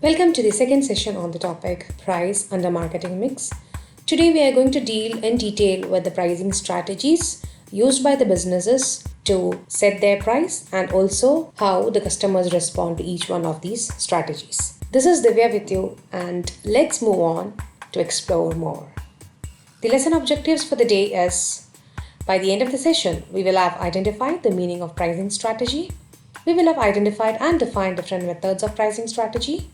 Welcome to the second session on the topic Price under Marketing Mix. Today we are going to deal in detail with the pricing strategies used by the businesses to set their price and also how the customers respond to each one of these strategies. This is Divya with you and let's move on to explore more. The lesson objectives for the day is by the end of the session, we will have identified the meaning of pricing strategy. We will have identified and defined different methods of pricing strategy.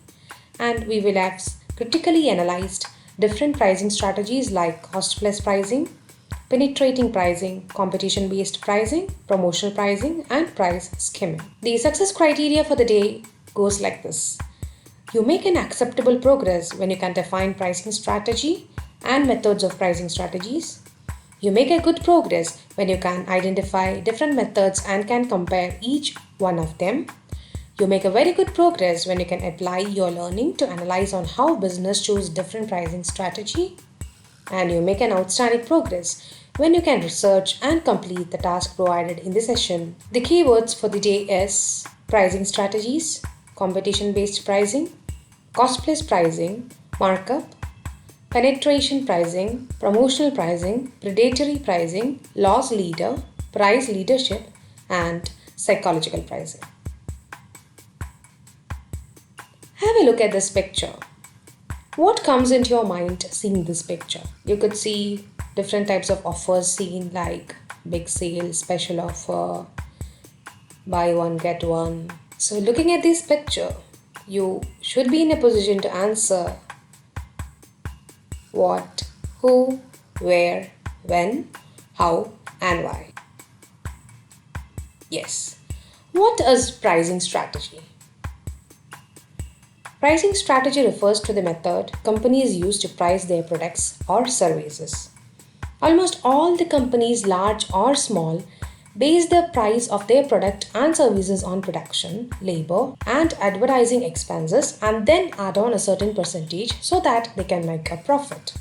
And we will have critically analyzed different pricing strategies like cost plus pricing, penetrating pricing, competition based pricing, promotional pricing, and price skimming. The success criteria for the day goes like this. You make an acceptable progress when you can define pricing strategy and methods of pricing strategies. You make a good progress when you can identify different methods and can compare each one of them. You make a very good progress when you can apply your learning to analyze on how business choose different pricing strategy. And you make an outstanding progress when you can research and complete the task provided in the session. The keywords for the day is pricing strategies, competition-based pricing, cost-plus pricing, markup, penetration pricing, promotional pricing, predatory pricing, loss leader, price leadership, and psychological pricing. Have a look at this picture. What comes into your mind seeing this picture? You could see different types of offers seen like big sale, special offer, buy one, get one. So looking at this picture, you should be in a position to answer what, who, where, when, how, and why. Yes. What is pricing strategy? Pricing strategy refers to the method companies use to price their products or services. Almost all the companies, large or small, base the price of their product and services on production, labor, and advertising expenses and then add on a certain percentage so that they can make a profit.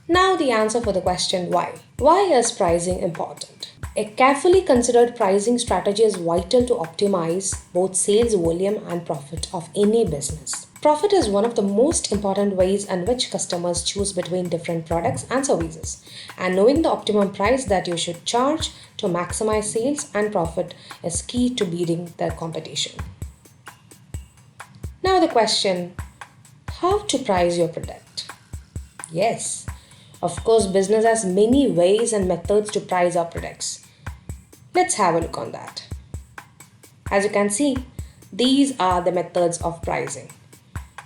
Now the answer for the question why. Why is pricing important? A carefully considered pricing strategy is vital to optimize both sales volume and profit of any business. Profit is one of the most important ways in which customers choose between different products and services, and knowing the optimum price that you should charge to maximize sales and profit is key to beating the competition. Now the question, how to price your product? Yes, of course, business has many ways and methods to price our products. Let's have a look on that. As you can see, these are the methods of pricing.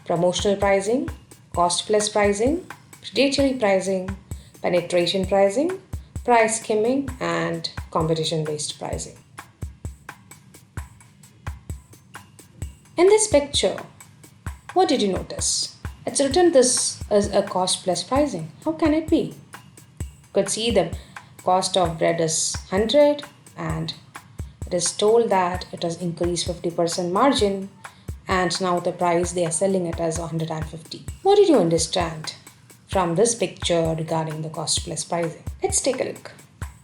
Promotional pricing, cost plus pricing, predatory pricing, penetration pricing, price skimming, and competition-based pricing. In this picture, what did you notice? It's written this as a cost plus pricing. How can it be? You could see the cost of bread is 100 and it is told that it has increased 50% margin and now the price they are selling it as 150. What did you understand from this picture regarding the cost plus pricing? Let's take a look.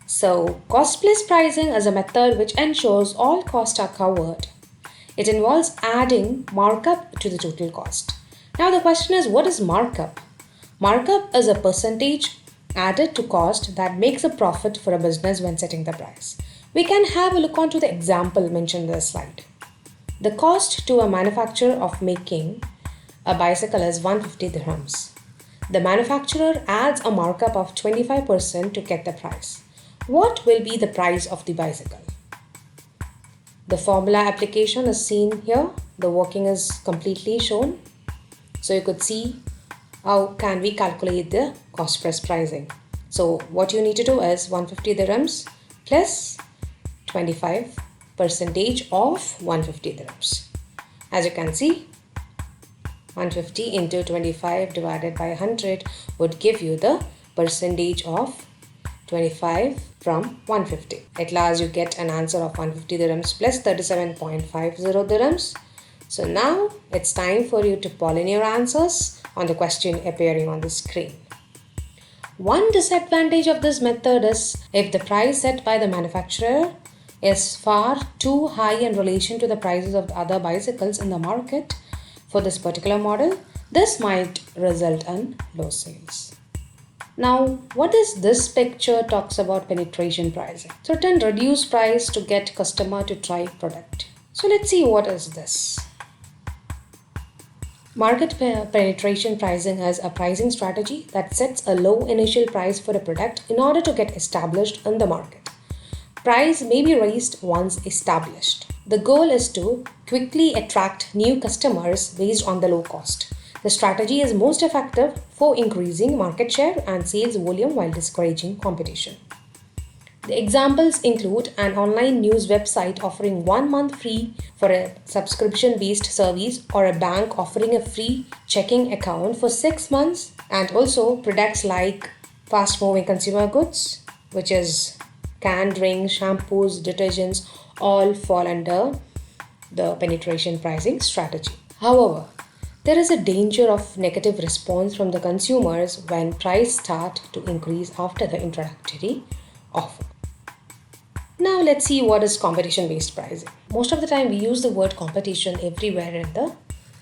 So, cost plus pricing is a method which ensures all costs are covered. It involves adding markup to the total cost. Now the question is, what is markup? Markup is a percentage added to cost that makes a profit for a business when setting the price. We can have a look onto the example mentioned in the slide. The cost to a manufacturer of making a bicycle is 150 dirhams. The manufacturer adds a markup of 25% to get the price. What will be the price of the bicycle? The formula application is seen here. The working is completely shown. So you could see how can we calculate the cost plus pricing. So what you need to do is 150 dirhams plus 25% of 150 dirhams. As you can see, 150 into 25 divided by 100 would give you the percentage of 25 from 150. At last you get an answer of 150 dirhams plus 37.50 dirhams. So now it's time for you to pull in your answers on the question appearing on the screen. One disadvantage of this method is if the price set by the manufacturer is far too high in relation to the prices of the other bicycles in the market, For this particular model, this might result in low sales. Now, what is this picture talks about penetration pricing? Certain reduced price to get customer to try product. So let's see what is this. Market penetration pricing is a pricing strategy that sets a low initial price for a product in order to get established in the market. Price may be raised once established. The goal is to quickly attract new customers based on the low cost. The strategy is most effective for increasing market share and sales volume while discouraging competition. The examples include an online news website offering 1 month free for a subscription based service, or a bank offering a free checking account for 6 months, and also products like fast moving consumer goods, which is canned drinks, shampoos, detergents, all fall under the penetration pricing strategy. However, there is a danger of negative response from the consumers when price start to increase after the introductory offer. Now let's see what is competition based pricing. Most of the time we use the word competition everywhere in the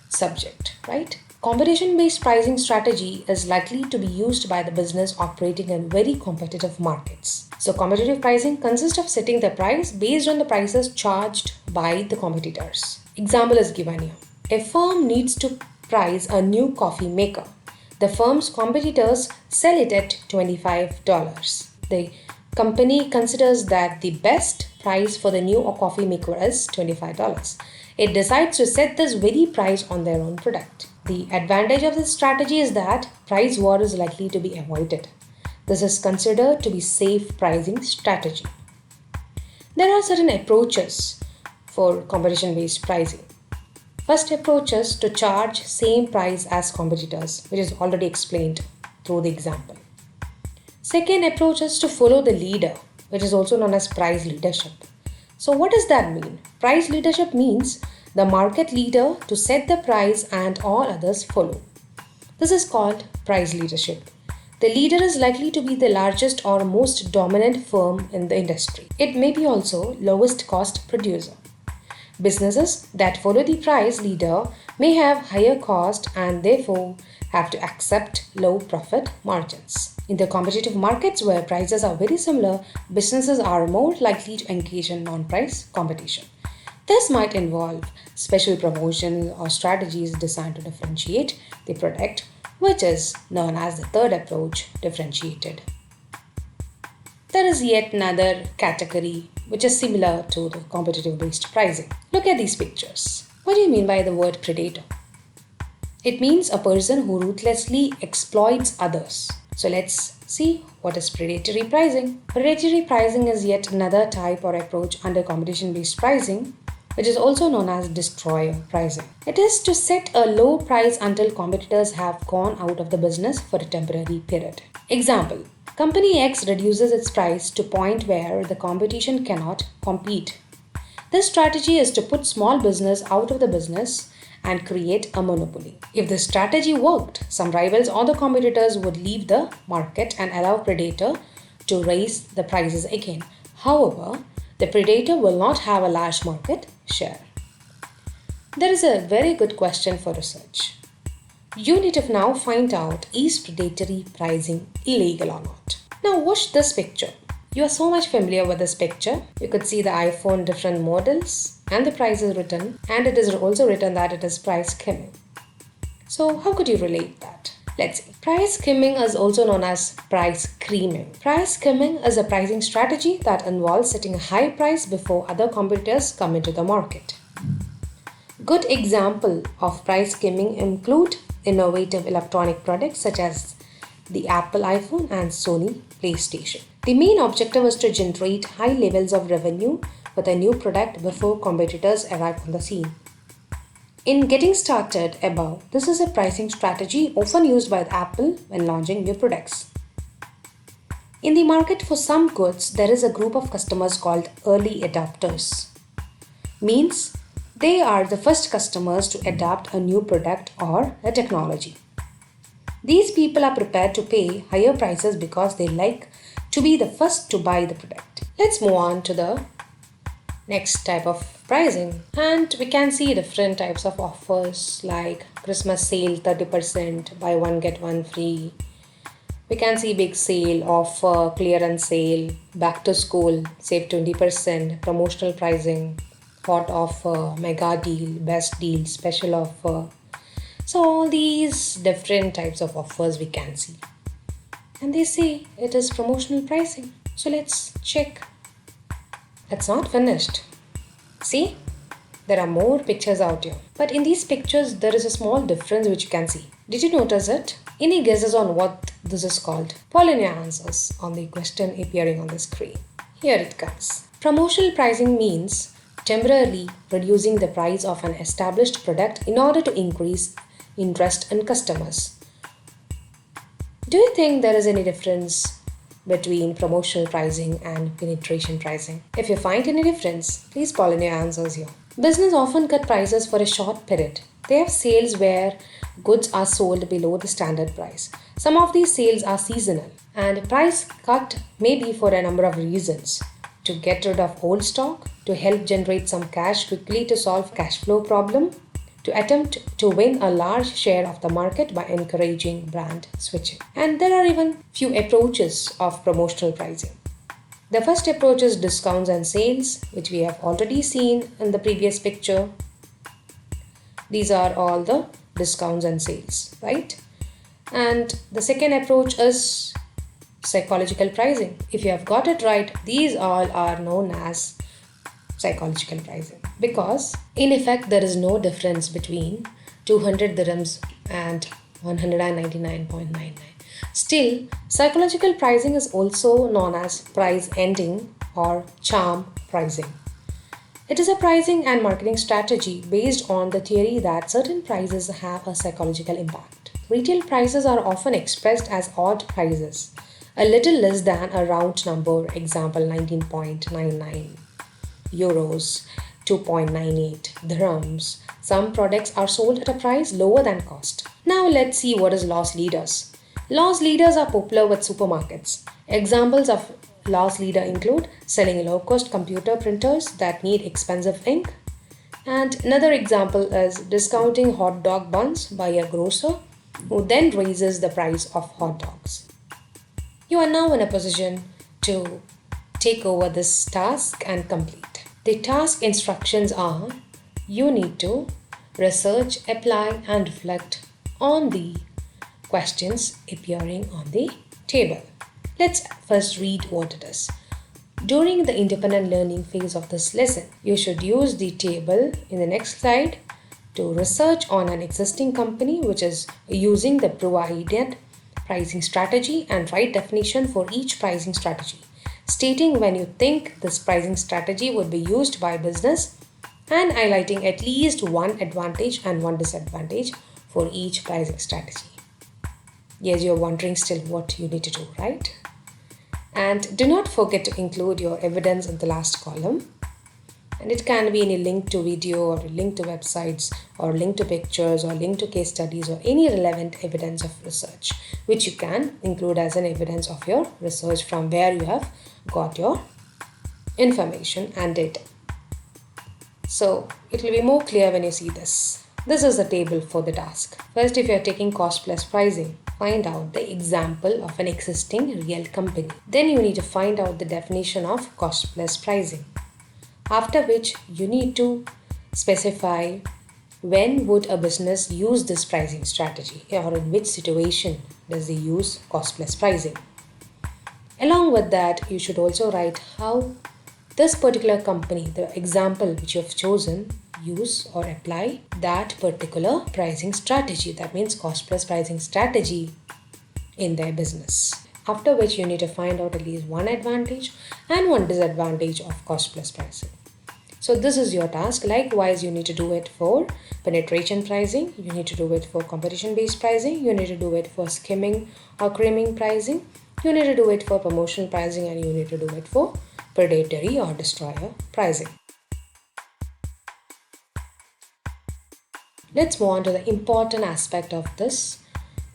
subject, right? Competition based pricing strategy is likely to be used by the business operating in very competitive markets. So competitive pricing consists of setting the price based on the prices charged by the competitors. Example is given here. A firm needs to price a new coffee maker. The firm's competitors sell it at $25. The company considers that the best price for the new coffee maker is $25. It decides to set this very price on their own product. The advantage of this strategy is that price war is likely to be avoided. This is considered to be safe pricing strategy. There are certain approaches for competition-based pricing. First approach is to charge same price as competitors, which is already explained through the example. Second approach is to follow the leader, which is also known as price leadership. So what does that mean? Price leadership means the market leader to set the price and all others follow. This is called price leadership. The leader is likely to be the largest or most dominant firm in the industry. It may be also lowest cost producer. Businesses that follow the price leader may have higher cost and therefore have to accept low profit margins. In the competitive markets where prices are very similar, businesses are more likely to engage in non-price competition. This might involve special promotions or strategies designed to differentiate the product, which is known as the third approach, differentiated. There is yet another category which is similar to the competitive based pricing. Look at these pictures. What do you mean by the word predator? It means a person who ruthlessly exploits others. So let's see what is predatory pricing. Predatory pricing is yet another type or approach under competition based pricing, which is also known as destroyer pricing. It is to set a low price until competitors have gone out of the business for a temporary period. Example, Company X reduces its price to a point where the competition cannot compete. This strategy is to put small business out of the business and create a monopoly. If the strategy worked, some rivals or the competitors would leave the market and allow Predator to raise the prices again. However, the Predator will not have a large market share. There is a very good question for research. You need to now find out, is predatory pricing illegal or not? Now watch this picture. You are so much familiar with this picture. You could see the iPhone different models and the price is written, and it is also written that it is price skimming. So how could you relate that? Let's see. Price skimming is also known as price creaming. Price skimming is a pricing strategy that involves setting a high price before other competitors come into the market. Good example of price skimming include innovative electronic products such as the Apple iPhone and Sony PlayStation. The main objective is to generate high levels of revenue with a new product before competitors arrive on the scene. In getting started above, this is a pricing strategy often used by Apple when launching new products. In the market for some goods, there is a group of customers called early adopters. Means they are the first customers to adopt a new product or a technology. These people are prepared to pay higher prices because they like to be the first to buy the product. Let's move on to the next type of pricing. And we can see different types of offers like Christmas sale 30%, buy one get one free. We can see big sale, offer, clearance sale, back to school, save 20%, promotional pricing, hot offer, mega deal, best deal, special offer. So all these different types of offers we can see. And they say it is promotional pricing. So let's check. It's not finished. See? There are more pictures out here. But in these pictures, there is a small difference which you can see. Did you notice it? Any guesses on what this is called? Follow your answers on the question appearing on the screen. Here it comes. Promotional pricing means temporarily reducing the price of an established product in order to increase interest in customers. Do you think there is any difference between promotional pricing and penetration pricing? If you find any difference, please call in your answers here. Business often cut prices for a short period. They have sales where goods are sold below the standard price. Some of these sales are seasonal, and price cut may be for a number of reasons: to get rid of old stock, to help generate some cash quickly to solve cash flow problem, to attempt to win a large share of the market by encouraging brand switching. And there are even few approaches of promotional pricing. The first approach is discounts and sales, which we have already seen in the previous picture. These are all the discounts and sales, right? And the second approach is psychological pricing. If you have got it right, these all are known as psychological pricing, because in effect there is no difference between 200 dirhams and 199.99. Still, psychological pricing is also known as price ending or charm pricing. It is a pricing and marketing strategy based on the theory that certain prices have a psychological impact. Retail prices are often expressed as odd prices, a little less than a round number, example 19.99 euros, 2.98 dirhams. Some products are sold at a price lower than cost. Now let's see what is loss leaders. Loss leaders are popular with supermarkets. Examples of loss leader include selling low-cost computer printers that need expensive ink. And another example is discounting hot dog buns by a grocer who then raises the price of hot dogs. You are now in a position to take over this task and complete. The task instructions are: you need to research, apply, and reflect on the questions appearing on the table. Let's first read what it is. During the independent learning phase of this lesson, you should use the table in the next slide to research on an existing company which is using the provided pricing strategy and write definition for each pricing strategy, stating when you think this pricing strategy would be used by business and highlighting at least one advantage and one disadvantage for each pricing strategy. Yes, you're wondering still what you need to do, right? And do not forget to include your evidence in the last column. And it can be any link to video or link to websites or link to pictures or link to case studies or any relevant evidence of research, which you can include as an evidence of your research from where you have got your information and data. So it will be more clear when you see this. This is the table for the task. First, if you are taking cost plus pricing, find out the example of an existing real company. Then you need to find out the definition of cost plus pricing. After which you need to specify when would a business use this pricing strategy or in which situation does they use cost plus pricing. Along with that, you should also write how this particular company, the example which you have chosen, use or apply that particular pricing strategy. That means cost plus pricing strategy in their business. After which you need to find out at least one advantage and one disadvantage of cost plus pricing. So this is your task. Likewise, you need to do it for penetration pricing, you need to do it for competition-based pricing, you need to do it for skimming or creaming pricing, you need to do it for promotional pricing, and you need to do it for predatory or destroyer pricing. Let's move on to the important aspect of this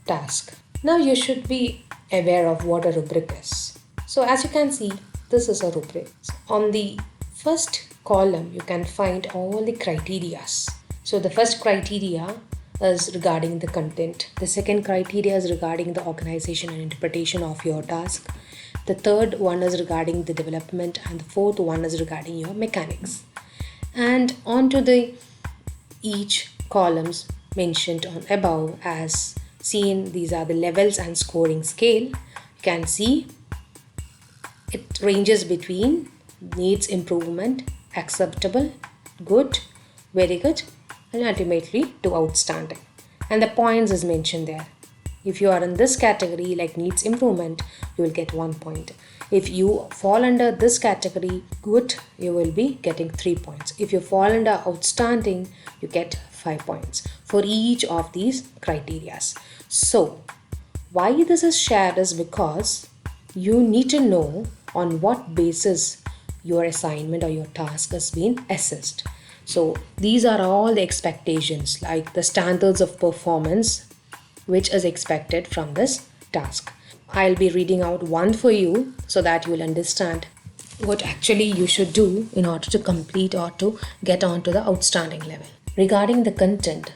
task. Now you should be aware of what a rubric is. So as you can see, this is a rubric. So on the first column, you can find all the criterias. So the first criteria is regarding the content. The second criteria is regarding the organization and interpretation of your task. The third one is regarding the development, and the fourth one is regarding your mechanics. And onto the each columns mentioned on above as seen, these are the levels and scoring scale. You can see it ranges between needs improvement, acceptable, good, very good, and ultimately to outstanding. And the points is mentioned there. If you are in this category like needs improvement, you will get 1 point. If you fall under this category good, you will be getting 3 points. If you fall under outstanding, you get 5 points for each of these criterias. So why this is shared is because you need to know on what basis your assignment or your task has been assessed. So these are all the expectations, like the standards of performance which is expected from this task. I'll be reading out one for you so that you will understand what actually you should do in order to complete or to get on to the outstanding level. Regarding the content,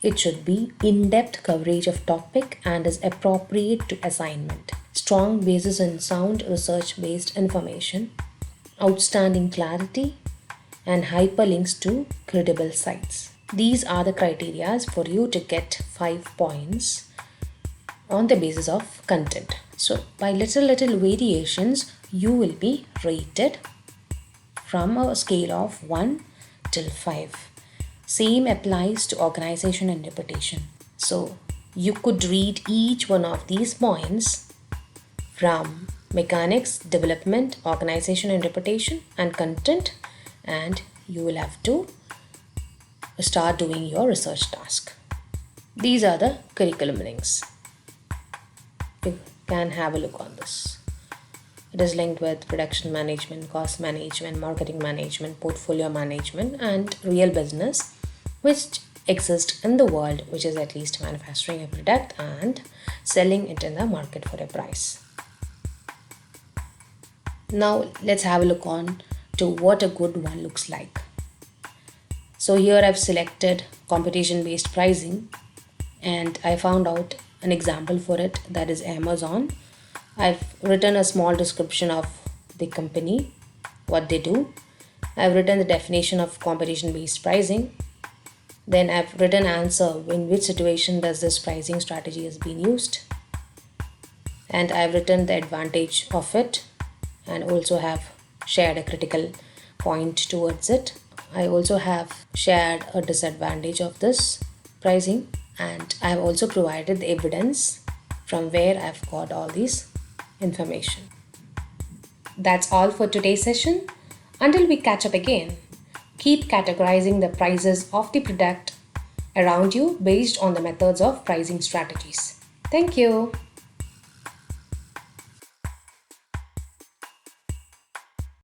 it should be in-depth coverage of topic and is appropriate to assignment. Strong basis in sound research-based information, outstanding clarity, and hyperlinks to credible sites. These are the criteria for you to get 5 points on the basis of content. So by little variations, you will be rated from a scale of 1 till 5. Same applies to organization and interpretation. So you could read each one of these points from mechanics, development, organization, interpretation, and content, and you will have to start doing your research task. These are the curriculum links. You can have a look on this. It is linked with production management, cost management, marketing management, portfolio management, and real business, which exist in the world, which is at least manufacturing a product and selling it in the market for a price. Now let's have a look on to what a good one looks like. So here I've selected competition based pricing, and I found out an example for it, that is Amazon. I've written a small description of the company, what they do. I've written the definition of competition based pricing. Then I've written answer in which situation does this pricing strategy has been used, and I've written the advantage of it, and also have shared a critical point towards it. I also have shared a disadvantage of this pricing, and I have also provided the evidence from where I've got all these information. That's all for today's session. Until we catch up again, keep categorizing the prices of the product around you based on the methods of pricing strategies. Thank you.